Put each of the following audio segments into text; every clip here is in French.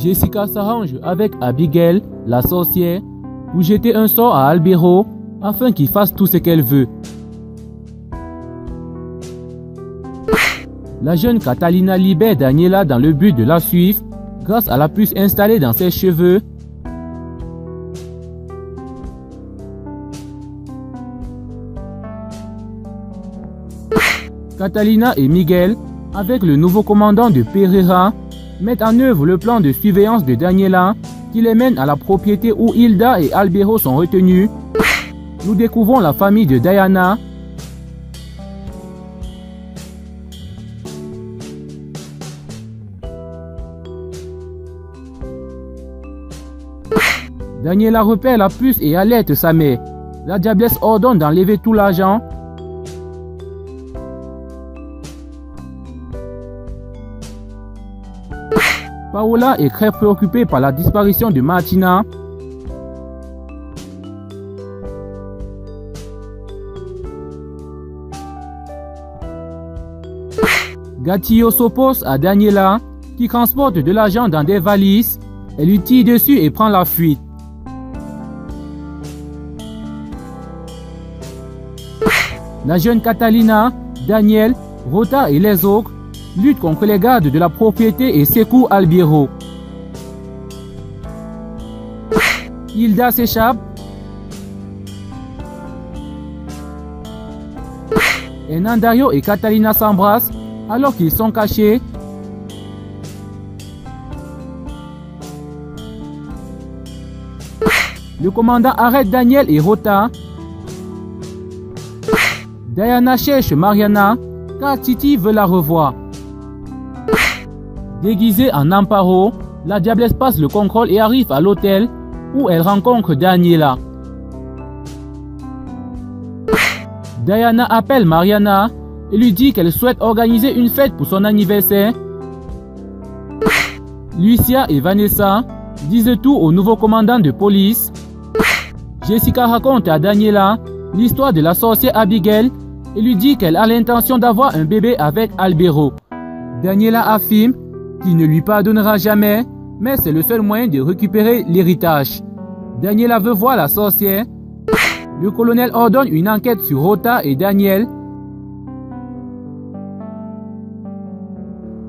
Jessica s'arrange avec Abigail, la sorcière, pour jeter un sort à Albero afin qu'il fasse tout ce qu'elle veut. La jeune Catalina libère Daniela dans le but de la suivre grâce à la puce installée dans ses cheveux. Catalina et Miguel, avec le nouveau commandant de Pereira, mettent en œuvre le plan de surveillance de Daniela qui les mène à la propriété où Hilda et Albero sont retenus. Nous découvrons la famille de Diana. Daniela repère la puce et alerte sa mère. La diablesse ordonne d'enlever tout l'argent. Paola est très préoccupée par la disparition de Martina. Gatillo s'oppose à Daniela qui transporte de l'argent dans des valises. Elle lui tire dessus et prend la fuite. La jeune Catalina, Daniel, Rota et les autres luttent contre les gardes de la propriété et secouent Albero. Hilda s'échappe. Hernandario et Catalina s'embrassent alors qu'ils sont cachés. Le commandant arrête Daniel et Rota. Diana cherche Mariana car Titi veut la revoir. Déguisée en Amparo, la diablesse passe le contrôle et arrive à l'hôtel où elle rencontre Daniela. Diana appelle Mariana et lui dit qu'elle souhaite organiser une fête pour son anniversaire. Lucia et Vanessa disent tout au nouveau commandant de police. Jessica raconte à Daniela l'histoire de la sorcière Abigail et lui dit qu'elle a l'intention d'avoir un bébé avec Albero. Daniela affirme qu'il ne lui pardonnera jamais, mais c'est le seul moyen de récupérer l'héritage. Daniela veut voir la sorcière. Le colonel ordonne une enquête sur Rota et Daniel.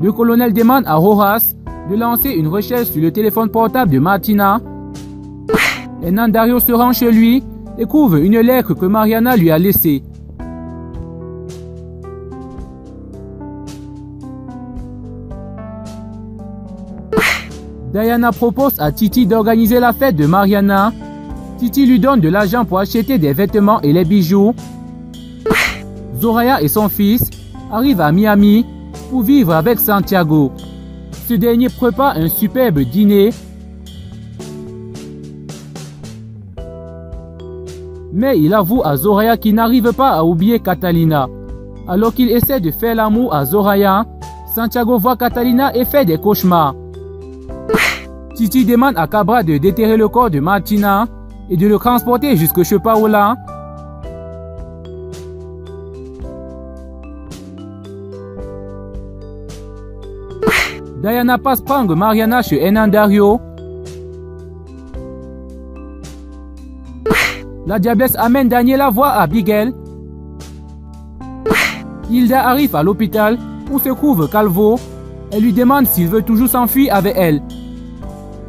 Le colonel demande à Rojas de lancer une recherche sur le téléphone portable de Martina. Hernandario se rend chez lui et découvre une lettre que Mariana lui a laissée. Diana propose à Titi d'organiser la fête de Mariana. Titi lui donne de l'argent pour acheter des vêtements et les bijoux. Zoraya et son fils arrivent à Miami pour vivre avec Santiago. Ce dernier prépare un superbe dîner. Mais il avoue à Zoraya qu'il n'arrive pas à oublier Catalina. Alors qu'il essaie de faire l'amour à Zoraya, Santiago voit Catalina et fait des cauchemars. Titi demande à Cabra de déterrer le corps de Martina et de le transporter jusque chez Paola. Diana passe prendre Mariana chez Hernandario. La diablesse amène Daniela voir Abigail. Hilda arrive à l'hôpital où se trouve Calvo. Elle lui demande s'il veut toujours s'enfuir avec elle.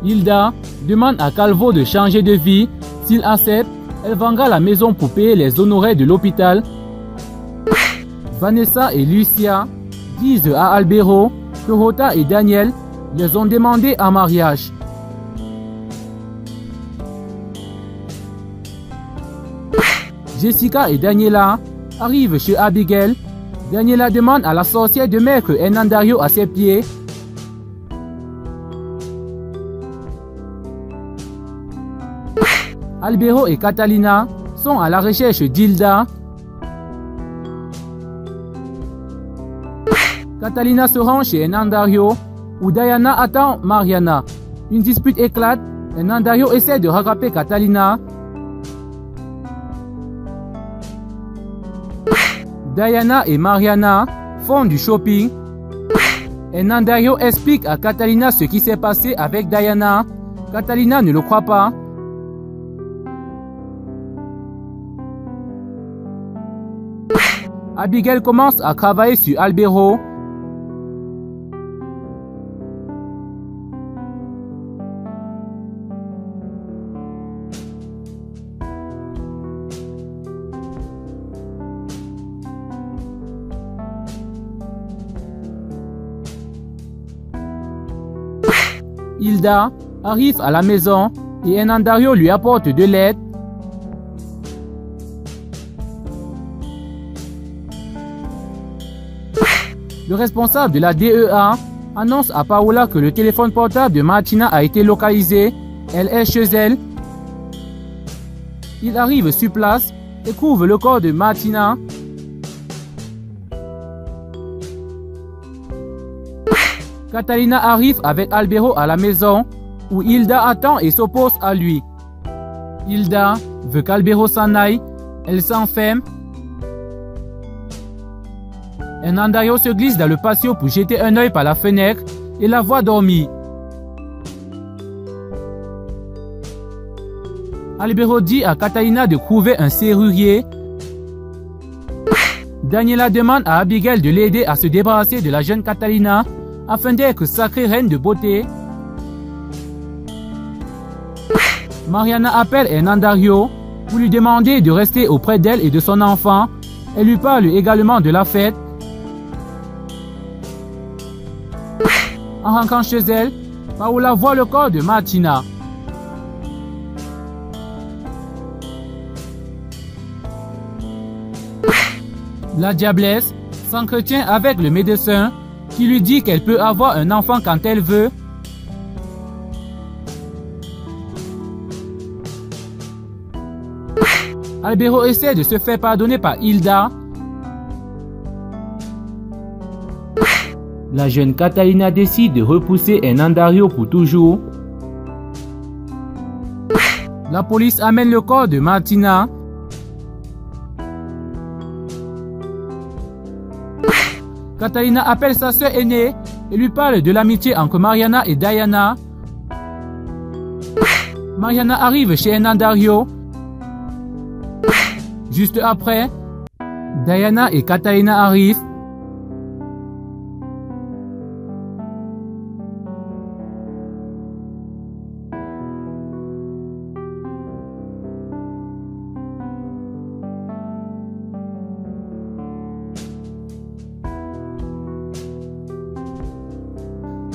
Hilda demande à Calvo de changer de vie. S'il accepte, elle vendra la maison pour payer les honoraires de l'hôpital. Vanessa et Lucia disent à Albero que Rota et Daniel les ont demandé en mariage. Jessica et Daniela arrivent chez Abigail. Daniela demande à la sorcière de mettre Hernandario à ses pieds. Albero et Catalina sont à la recherche d'Hilda. Catalina se rend chez Hernandario où Diana attend Mariana. Une dispute éclate. Hernandario essaie de rattraper Catalina. Diana et Mariana font du shopping. Hernandario explique à Catalina ce qui s'est passé avec Diana. Catalina ne le croit pas. Abigail commence à travailler sur Albero. Hilda arrive à la maison et Hernandario lui apporte de l'aide. Le responsable de la DEA annonce à Paola que le téléphone portable de Martina a été localisé. Elle est chez elle. Il arrive sur place et couvre le corps de Martina. Catalina arrive avec Albero à la maison où Hilda attend et s'oppose à lui. Hilda veut qu'Albero s'en aille. Elle s'enferme. Hernandario se glisse dans le patio pour jeter un œil par la fenêtre et la voit dormir. Albero dit à Catalina de trouver un serrurier. Daniela demande à Abigail de l'aider à se débarrasser de la jeune Catalina afin d'être sacrée reine de beauté. Mariana appelle Hernandario pour lui demander de rester auprès d'elle et de son enfant. Elle lui parle également de la fête. En rentrant chez elle, Paola voit le corps de Martina. La diablesse s'entretient avec le médecin qui lui dit qu'elle peut avoir un enfant quand elle veut. Albero essaie de se faire pardonner par Hilda. La jeune Catalina décide de repousser Hernandario pour toujours. La police amène le corps de Martina. Catalina appelle sa sœur aînée et lui parle de l'amitié entre Mariana et Diana. Mariana arrive chez Hernandario. Juste après, Diana et Catalina arrivent.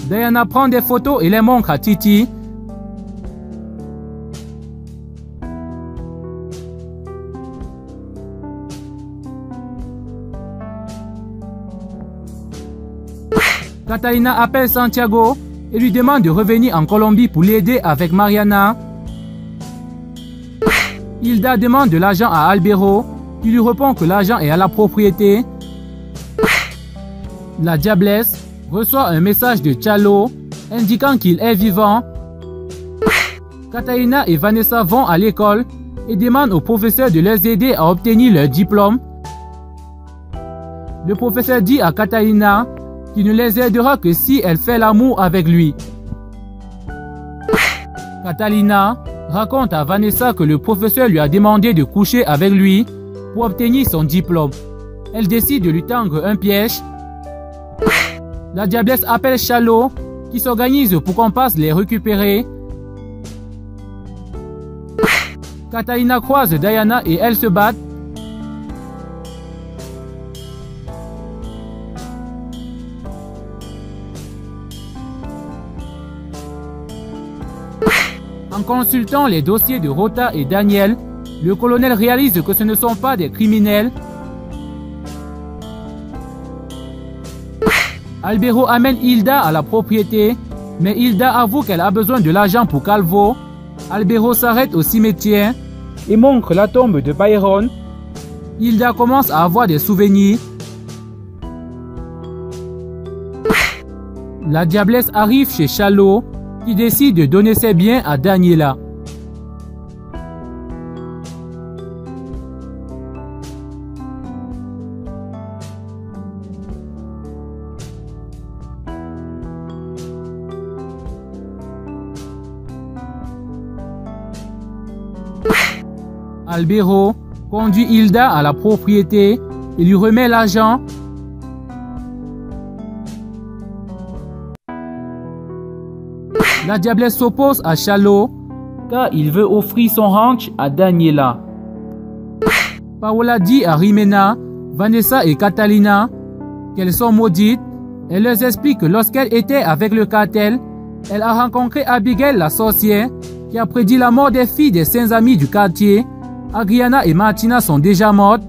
Diana prend des photos et les montre à Titi. Catalina appelle Santiago et lui demande de revenir en Colombie pour l'aider avec Mariana. Hilda demande de l'argent à Albero, qui lui répond que l'argent est à la propriété. La diablesse reçoit un message de Chalo indiquant qu'il est vivant. Catalina et Vanessa vont à l'école et demandent aux professeurs de les aider à obtenir leur diplôme. Le professeur dit à Catalina qu'il ne les aidera que si elle fait l'amour avec lui. Catalina raconte à Vanessa que le professeur lui a demandé de coucher avec lui pour obtenir son diplôme. Elle décide de lui tendre un piège. La diablesse appelle Chalo qui s'organise pour qu'on passe les récupérer. Catalina croise Diana et elles se battent. En consultant les dossiers de Rota et Daniel, le colonel réalise que ce ne sont pas des criminels. Albero amène Hilda à la propriété, mais Hilda avoue qu'elle a besoin de l'argent pour Calvo. Albero s'arrête au cimetière et montre la tombe de Byron. Hilda commence à avoir des souvenirs. La diablesse arrive chez Chalo, qui décide de donner ses biens à Daniela. Albero conduit Hilda à la propriété et lui remet l'argent. La diablesse s'oppose à Chalo car il veut offrir son ranch à Daniela. Paola dit à Rimena, Vanessa et Catalina qu'elles sont maudites. Elle leur explique que lorsqu'elle était avec le cartel, elle a rencontré Abigail la sorcière qui a prédit la mort des filles des 5 amis du quartier. Adriana et Martina sont déjà mortes.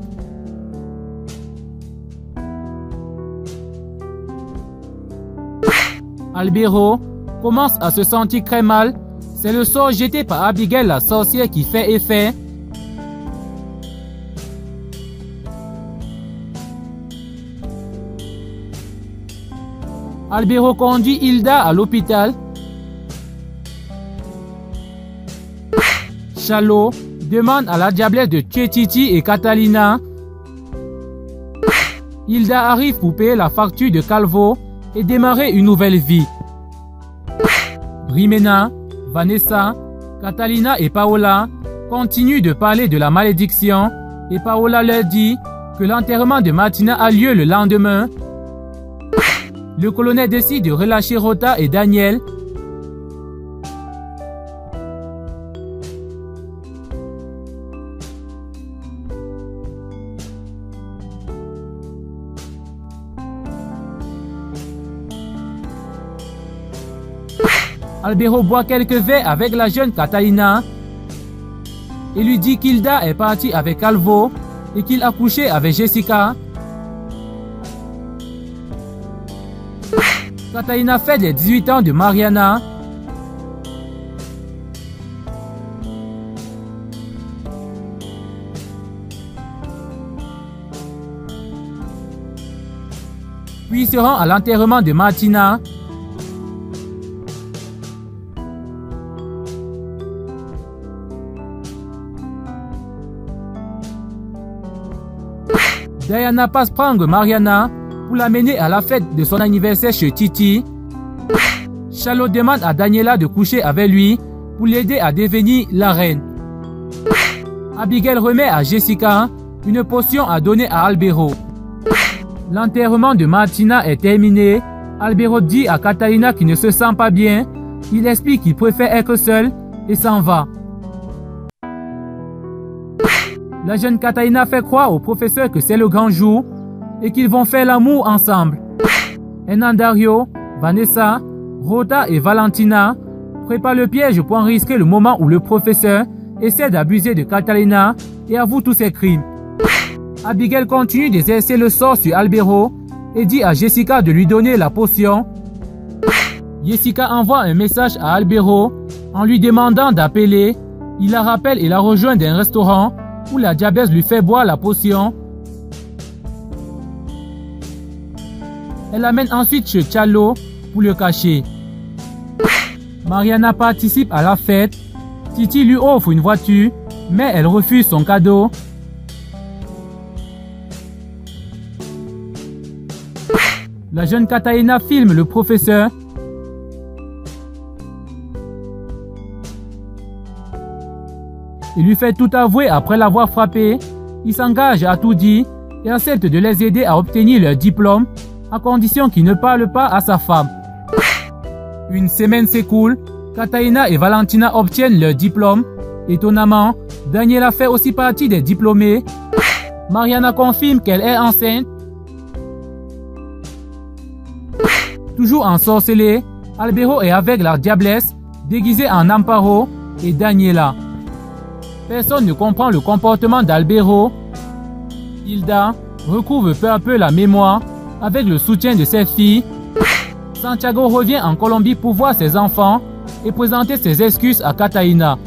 Albero commence à se sentir très mal. C'est le sort jeté par Abigail la sorcière qui fait effet. Albero conduit Hilda à l'hôpital. Chalo demande à la diablesse de tuer Titi et Catalina. Hilda arrive pour payer la facture de Calvo et démarrer une nouvelle vie. Rimena, Vanessa, Catalina et Paola continuent de parler de la malédiction et Paola leur dit que l'enterrement de Martina a lieu le lendemain. Le colonel décide de relâcher Rota et Daniel. Albero boit quelques verres avec la jeune Catalina et lui dit qu'Hilda est partie avec Calvo et qu'il a couché avec Jessica. Catalina fête les 18 ans de Mariana. Puis se rend à l'enterrement de Martina. Diana passe prendre Mariana pour l'amener à la fête de son anniversaire chez Titi. Chalo demande à Daniela de coucher avec lui pour l'aider à devenir la reine. Abigail remet à Jessica une potion à donner à Albero. L'enterrement de Martina est terminé. Albero dit à Catalina qu'il ne se sent pas bien. Il explique qu'il préfère être seul et s'en va. La jeune Catalina fait croire au professeur que c'est le grand jour et qu'ils vont faire l'amour ensemble. Hernandario, Vanessa, Rota et Valentina préparent le piège pour en risquer le moment où le professeur essaie d'abuser de Catalina et avoue tous ses crimes. Abigail continue d'exercer le sort sur Albero et dit à Jessica de lui donner la potion. Jessica envoie un message à Albero en lui demandant d'appeler. Il la rappelle et la rejoint dans un restaurant où la diablesse lui fait boire la potion. Elle l'amène ensuite chez Chalo pour le cacher. Mariana participe à la fête. Titi lui offre une voiture, mais elle refuse son cadeau. La jeune Catalina filme le professeur. Il lui fait tout avouer après l'avoir frappé. Il s'engage à tout dire et accepte de les aider à obtenir leur diplôme, à condition qu'il ne parle pas à sa femme. Une semaine s'écoule. Catalina et Valentina obtiennent leur diplôme. Étonnamment, Daniela fait aussi partie des diplômés. Mariana confirme qu'elle est enceinte. Toujours ensorcelée, Albero est avec la diablesse, déguisée en Amparo et Daniela. Personne ne comprend le comportement d'Albero. Hilda recouvre peu à peu la mémoire avec le soutien de ses filles. Santiago revient en Colombie pour voir ses enfants et présenter ses excuses à Catalina.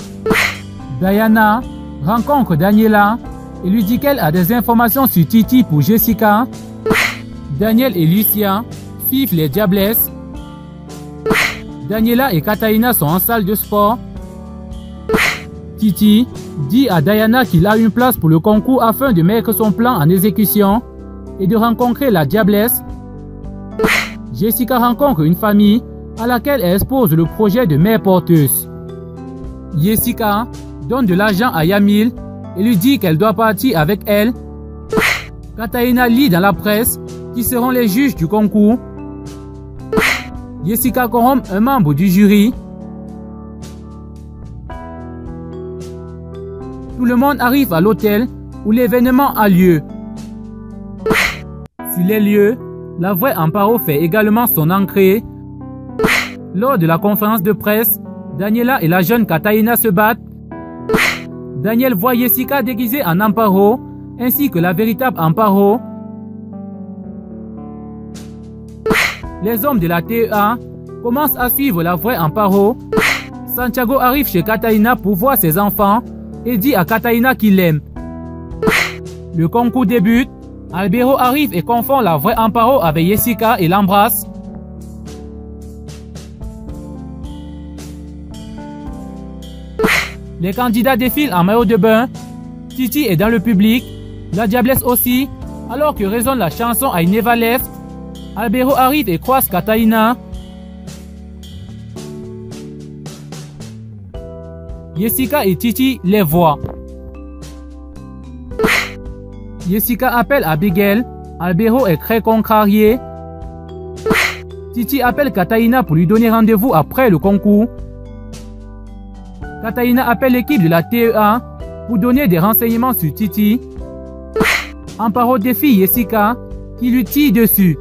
Diana rencontre Daniela et lui dit qu'elle a des informations sur Titi pour Jessica. Daniel et Lucia suivent les diablesses. Daniela et Catalina sont en salle de sport. Titi dit à Diana qu'il a une place pour le concours afin de mettre son plan en exécution et de rencontrer la diablesse. Jessica rencontre une famille à laquelle elle expose le projet de mère porteuse. Jessica donne de l'argent à Yamil et lui dit qu'elle doit partir avec elle. Kataina lit dans la presse qui seront les juges du concours. Jessica corrompt un membre du jury. Tout le monde arrive à l'hôtel où l'événement a lieu. Sur les lieux, la vraie Amparo fait également son entrée. Lors de la conférence de presse, Daniela et la jeune Kataina se battent. Daniel voit Jessica déguisée en Amparo, ainsi que la véritable Amparo. Les hommes de la TEA commencent à suivre la vraie Amparo. Santiago arrive chez Kataina pour voir ses enfants et dit à Kataina qu'il l'aime. Le concours débute. Albero arrive et confond la vraie Amparo avec Jessica et l'embrasse. Les candidats défilent en maillot de bain. Titi est dans le public. La diablesse aussi. Alors que résonne la chanson I Never Left, Albero arrive et croise Kataina. Jessica et Titi les voient. Jessica appelle Abigail. Albero est très contrarié. Titi appelle Kataina pour lui donner rendez-vous après le concours. Kataina appelle l'équipe de la TEA pour donner des renseignements sur Titi. Amparo défie Jessica qui lui tire dessus.